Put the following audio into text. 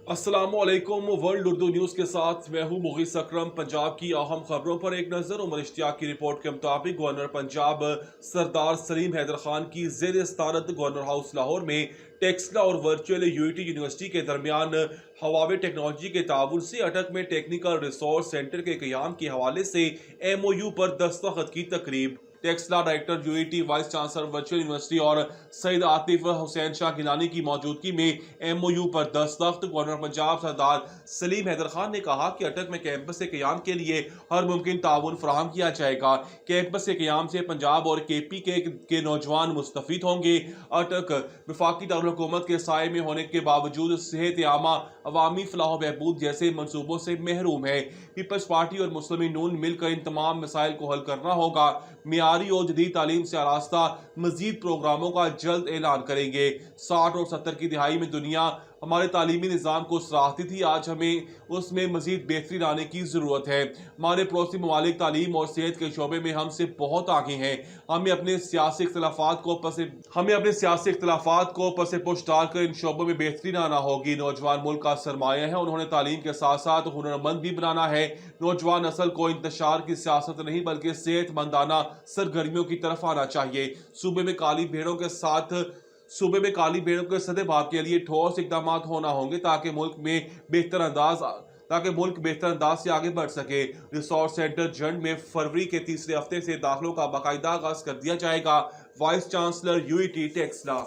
अस्सलामुअलैकुम। World Urdu news के साथ मैं हूं मुगीस अकरम। पंजाब की अहम खबरों पर एक नज़र। उमर इश्तियाक की रिपोर्ट के मुताबिक गवर्नर पंजाब सरदार सलीम हैदर खान की ज़ेर सदारत गवर्नर हाउस लाहौर में टेक्सला और वर्चुअल यूनिटी यूनिवर्सिटी के दरमियान हवावे टेक्नोलॉजी के ताउन से अटक में टेक्निकल रिसोर्स सेंटर के क़याम के हवाले से MOU पर दस्तखत की तकरीब। Taxila director unity, vice chancellor virtual university और सईद आतिफ हुसैन शाह गिलानी की मौजूदगी में MOU पर दस्तखत। गवर्नर पंजाब सरदार सलीम हैदर खान ने कहा कि अटक में कैंपस के क़याम के लिए हर मुमकिन ताउन फराहम किया जाएगा। कैंपस के क़याम से पंजाब और KP के नौजवान मुस्तफ़ीद होंगे। अटक वफाकी दारुल-हुकूमत के साए में होने के बावजूद सेहत आमा, अवामी फलाह बहबूद जैसे मनसूबों से महरूम है। पीपल्स पार्टी और मुस्लिम नून मिलकर इन तमाम मसाइल को हल करना होगा। मियारी और जदीद तालीम से आरास्ता मजीद प्रोग्रामों का जल्द ऐलान करेंगे। 60 और 70 की दिहाई में दुनिया हमारे तालीमी निज़ाम को सराहती थी। आज हमें उसमें मजीद बेहतरी लाने की ज़रूरत है। हमारे पड़ोसी ममालिक तालीम और सेहत के शोबे में हमसे बहुत आगे हैं। हमें अपने सियासी इख्तलाफात को पसे पुश डालकर इन शोबों में बेहतरी लाना होगी। नौजवान मुल्क का सरमाया है, उन्होंने तालीम के साथ साथ हुनरमंद भी बनाना है। नौजवान नस्ल को इंतशार की सियासत नहीं बल्कि सेहतमंदाना सरगर्मियों की तरफ आना चाहिए। सूबे में काली भेड़ों के सदेभाव के लिए ठोस इकदाम होना होंगे ताकि मुल्क बेहतर अंदाज से आगे बढ़ सके। रिसोर्स सेंटर जंड में फरवरी के तीसरे हफ्ते से दाखिलों का बाकायदा आगाज कर दिया जाएगा। Vice chancellor UET Taxila.